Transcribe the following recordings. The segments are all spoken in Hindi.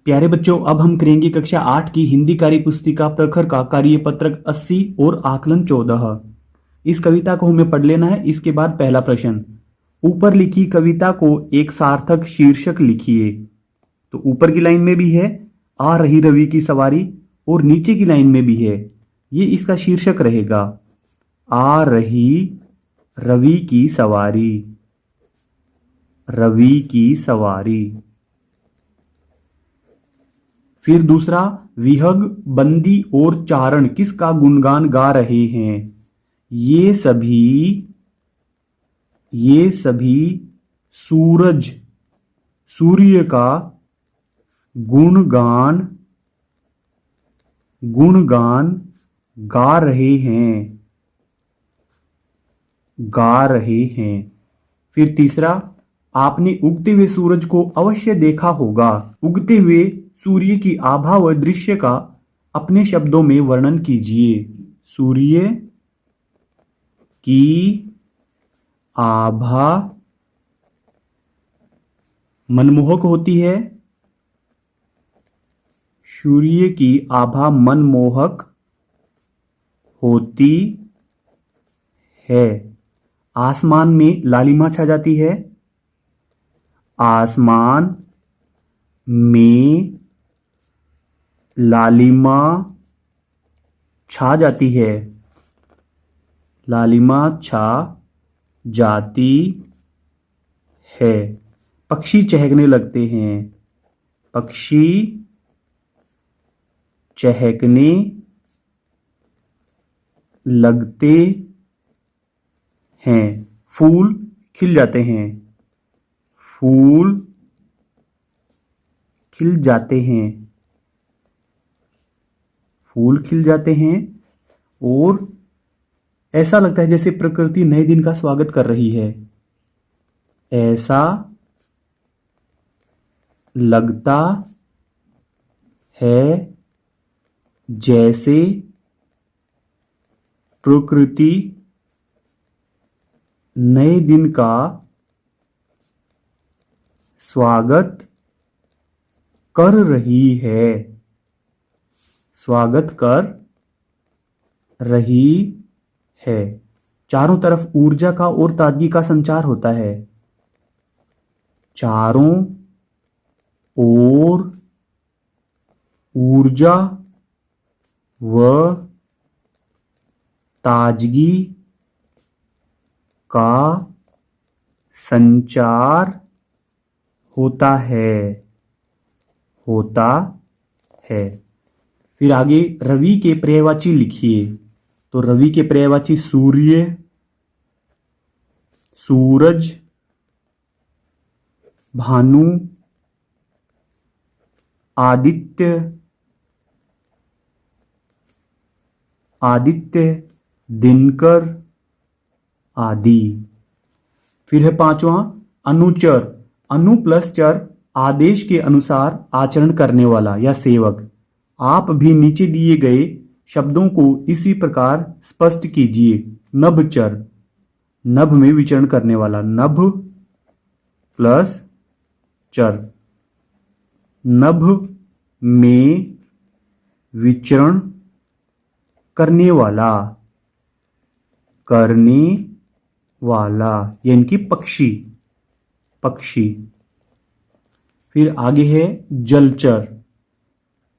प्यारे बच्चों, अब हम करेंगे कक्षा 8 की हिंदी कार्य पुस्तिका प्रखर का कार्यपत्रक 80 और आकलन 14। इस कविता को हमें पढ़ लेना है। इसके बाद पहला प्रश्न, ऊपर लिखी कविता को एक सार्थक शीर्षक लिखिए। तो ऊपर की लाइन में भी है आ रही रवि की सवारी और नीचे की लाइन में भी है, ये इसका शीर्षक रहेगा, आ रही रवि की सवारी। रवि की सवारी। फिर दूसरा, विहग, बंदी और चारण किसका गुणगान गा रहे हैं? ये सभी सूर्य का गुणगान गा रहे हैं। फिर तीसरा, आपने उगते हुए सूरज को अवश्य देखा होगा। उगते हुए सूर्य की आभा व दृश्य का अपने शब्दों में वर्णन कीजिए। सूर्य की आभा मनमोहक होती है। सूर्य की आभा मनमोहक होती है। आसमान में लालिमा छा जाती है। आसमान में लालिमा छा जाती है। लालिमा छा जाती है। पक्षी चहकने लगते हैं। पक्षी चहकने लगते हैं। फूल खिल जाते हैं। फूल खिल जाते हैं। फूल खिल जाते हैं और ऐसा लगता है जैसे प्रकृति नए दिन का स्वागत कर रही है। ऐसा लगता है जैसे प्रकृति नए दिन का स्वागत कर रही है। स्वागत कर रही है। चारों तरफ ऊर्जा का और ताजगी का संचार होता है। चारों ओर ऊर्जा व ताजगी का संचार होता है। फिर आगे रवि के पर्यायवाची लिखिए। तो रवि के पर्यायवाची सूर्य, सूरज, भानु, आदित्य, दिनकर आदि। फिर है पांचवा, अनुचर। अनु प्लस चर आदेश के अनुसार आचरण करने वाला या सेवक। आप भी नीचे दिए गए शब्दों को इसी प्रकार स्पष्ट कीजिए। नभचर, नभ में विचरण करने वाला। नभ प्लस चर, नभ में विचरण करने वाला यानी कि पक्षी। फिर आगे है जलचर।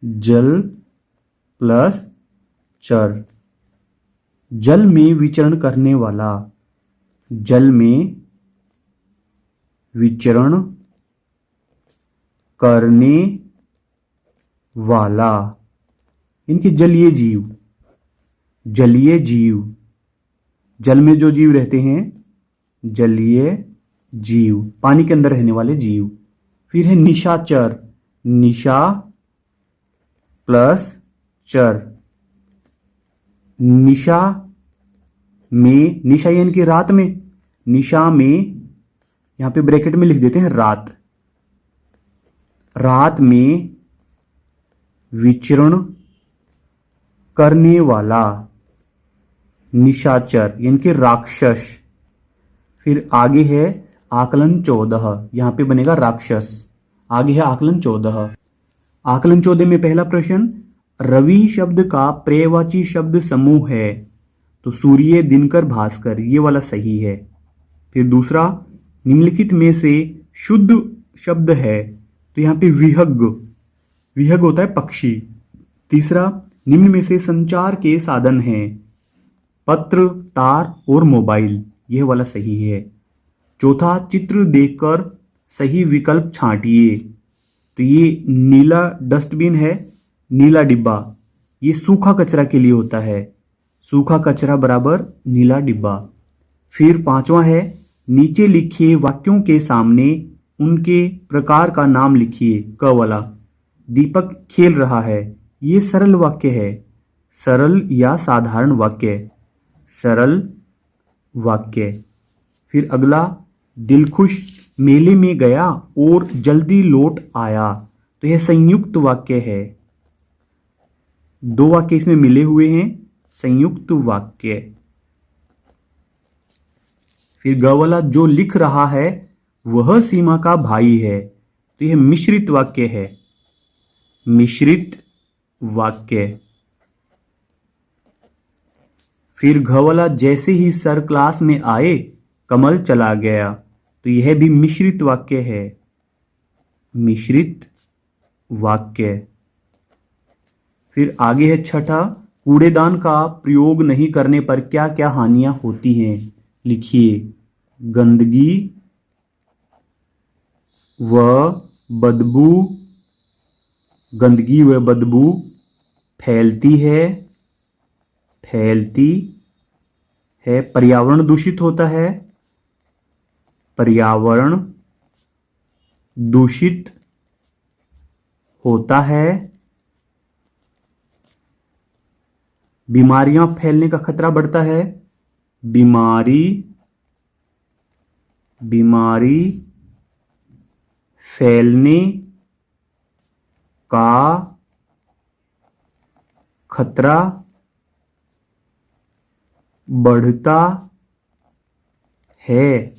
जल प्लस चर, जल में विचरण करने वाला। जल में विचरण करने वाला, इनके जलीय जीव। जल में जो जीव रहते हैं, जलीय जीव, पानी के अंदर रहने वाले जीव। फिर है निशाचर। निशा प्लस चर, निशा यानी कि रात में। निशा में यहां पे ब्रैकेट में लिख देते हैं रात। रात में विचरण करने वाला निशाचर यानी कि राक्षस। फिर आगे है आकलन 14, यहां पे बनेगा राक्षस। आगे है आकलन 14। आकलन 14 में पहला प्रश्न, रवि शब्द का पर्यायवाची शब्द समूह है, तो सूर्य, दिनकर, भास्कर, ये वाला सही है। फिर दूसरा, निम्नलिखित में से शुद्ध शब्द है, तो यहाँ पे विहग, विहग होता है पक्षी। तीसरा, निम्न में से संचार के साधन हैं, पत्र, तार और मोबाइल, यह वाला सही है। चौथा, चित्र देखकर सही विकल्प छांटिए, तो ये नीला डस्टबिन है, नीला डिब्बा, ये सूखा कचरा के लिए होता है, सूखा कचरा बराबर नीला डिब्बा। फिर पांचवा है, नीचे लिखे वाक्यों के सामने उनके प्रकार का नाम लिखिए, क वाला। दीपक खेल रहा है, ये सरल वाक्य है, सरल या साधारण वाक्य, सरल वाक्य। फिर अगला, दिलखुश मेले में गया और जल्दी लौट आया, तो यह संयुक्त वाक्य है, दो वाक्य इसमें मिले हुए हैं, संयुक्त वाक्य। फिर ग वाला, जो लिख रहा है वह सीमा का भाई है, तो यह मिश्रित वाक्य है, मिश्रित वाक्य। फिर घ वाला, जैसे ही सर क्लास में आए कमल चला गया, तो यह भी मिश्रित वाक्य है, मिश्रित वाक्य। फिर आगे है छठा, कूड़ेदान का प्रयोग नहीं करने पर क्या क्या हानियां होती हैं, लिखिए। गंदगी व बदबू, गंदगी व बदबू फैलती है, फैलती है। पर्यावरण दूषित होता है, पर्यावरण दूषित होता है। बीमारियां फैलने का खतरा बढ़ता है, बीमारी फैलने का खतरा बढ़ता है।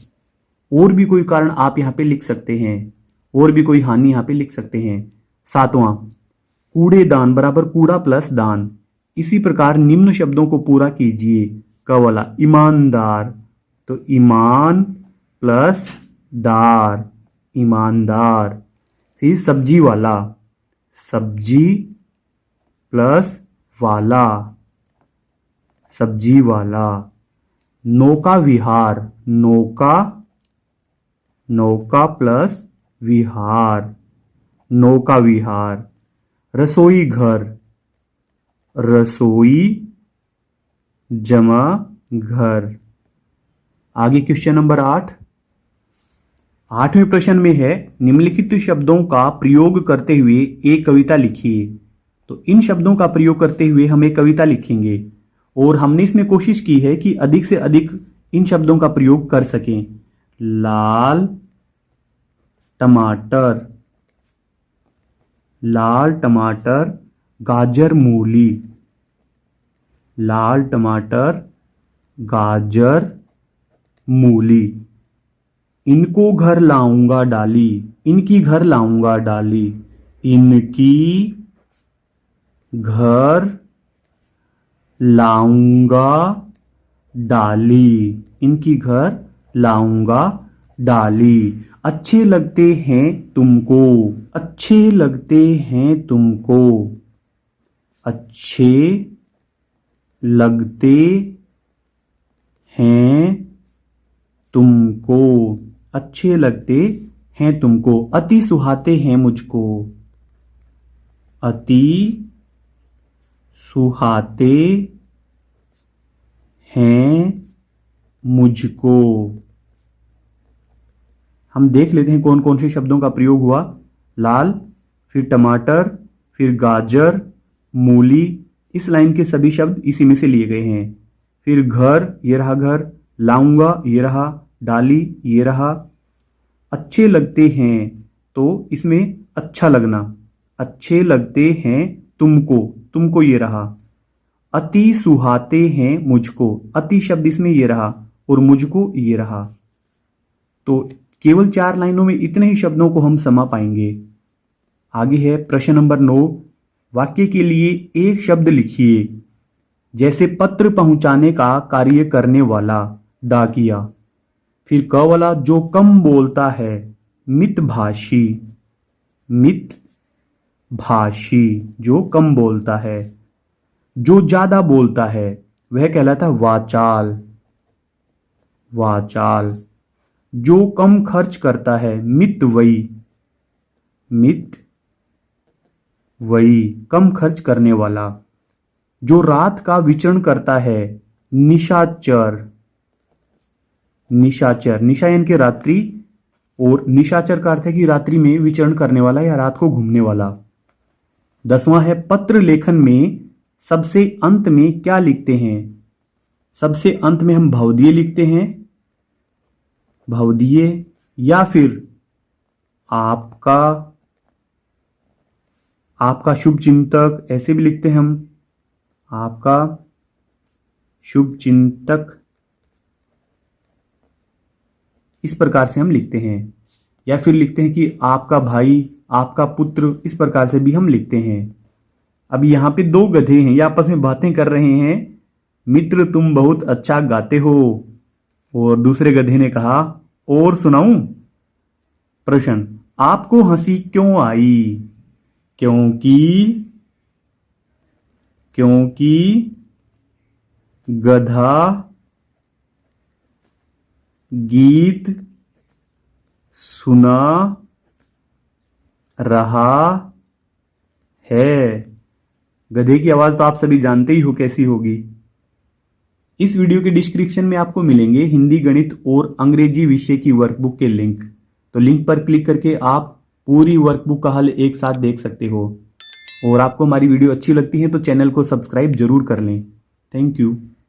और भी कोई कारण आप यहां पे लिख सकते हैं, और भी कोई हानि यहां पे लिख सकते हैं। सातवां, कूड़ेदान बराबर कूड़ा प्लस दान। इसी प्रकार निम्न शब्दों को पूरा कीजिए। क वाला, ईमानदार, तो ईमान प्लस दार, ईमानदार। फिर सब्जी वाला, सब्जी प्लस वाला, सब्जी वाला। नौका विहार, नौका, नौका प्लस विहार, नौका विहार। रसोई घर, रसोई जमा घर। आगे क्वेश्चन नंबर 8। 8वें प्रश्न में है, निम्नलिखित शब्दों का प्रयोग करते हुए एक कविता लिखिए। तो इन शब्दों का प्रयोग करते हुए हम एक कविता लिखेंगे, और हमने इसमें कोशिश की है कि अधिक से अधिक इन शब्दों का प्रयोग कर सकें। लाल टमाटर, लाल टमाटर, गाजर मूली, लाल टमाटर, गाजर मूली। इनको घर लाऊंगा डाली, इनकी घर लाऊंगा डाली, इनकी घर लाऊंगा डाली, इनकी घर लाऊंगा डाली। अच्छे लगते हैं तुमको, अच्छे लगते हैं तुमको, अच्छे लगते हैं तुमको, अच्छे लगते हैं तुमको। अति सुहाते हैं मुझको, अति सुहाते हैं मुझको। हम देख लेते हैं कौन कौन से शब्दों का प्रयोग हुआ। लाल, फिर टमाटर, फिर गाजर, मूली, इस लाइन के सभी शब्द इसी में से लिए गए हैं। फिर घर, ये रहा घर, लाऊंगा, ये रहा, डाली, ये रहा। अच्छे लगते हैं, तो इसमें अच्छा लगना, अच्छे लगते हैं तुमको, तुमको ये रहा। अति सुहाते हैं मुझको, अति शब्द इसमें ये रहा, और मुझको ये रहा। तो केवल 4 लाइनों में इतने ही शब्दों को हम समा पाएंगे। आगे है प्रश्न नंबर 9, वाक्य के लिए एक शब्द लिखिए। जैसे पत्र पहुंचाने का कार्य करने वाला, डाकिया। फिर क वाला, जो कम बोलता है, मितभाषी। मितभाषी, जो कम बोलता है। जो ज्यादा बोलता है वह कहलाता है वाचाल। वाचाल। जो कम खर्च करता है, मितव्ययी। मितव्ययी, कम खर्च करने वाला। जो रात का विचरण करता है, निशाचर। निशाचर, निशा यानी कि रात्रि, और निशाचर का अर्थ है कि रात्रि में विचरण करने वाला या रात को घूमने वाला। 10वां है, पत्र लेखन में सबसे अंत में क्या लिखते हैं? सबसे अंत में हम भवदीय लिखते हैं, भवदीय, या फिर आपका शुभ चिंतक, ऐसे भी लिखते हैं हम, आपका शुभ चिंतक, इस प्रकार से हम लिखते हैं। या फिर लिखते हैं कि आपका भाई, आपका पुत्र, इस प्रकार से भी हम लिखते हैं। अब यहां पे दो गधे हैं, ये आपस में बातें कर रहे हैं। मित्र तुम बहुत अच्छा गाते हो, और दूसरे गधे ने कहा और सुनाऊं? प्रश्न, आपको हंसी क्यों आई? क्योंकि गधा गीत सुना रहा है। गधे की आवाज तो आप सभी जानते ही हो कैसी होगी। इस वीडियो के डिस्क्रिप्शन में आपको मिलेंगे हिंदी, गणित और अंग्रेजी विषय की वर्कबुक के लिंक। तो लिंक पर क्लिक करके आप पूरी वर्कबुक का हल एक साथ देख सकते हो। और आपको हमारी वीडियो अच्छी लगती है तो चैनल को सब्सक्राइब जरूर कर लें। Thank you.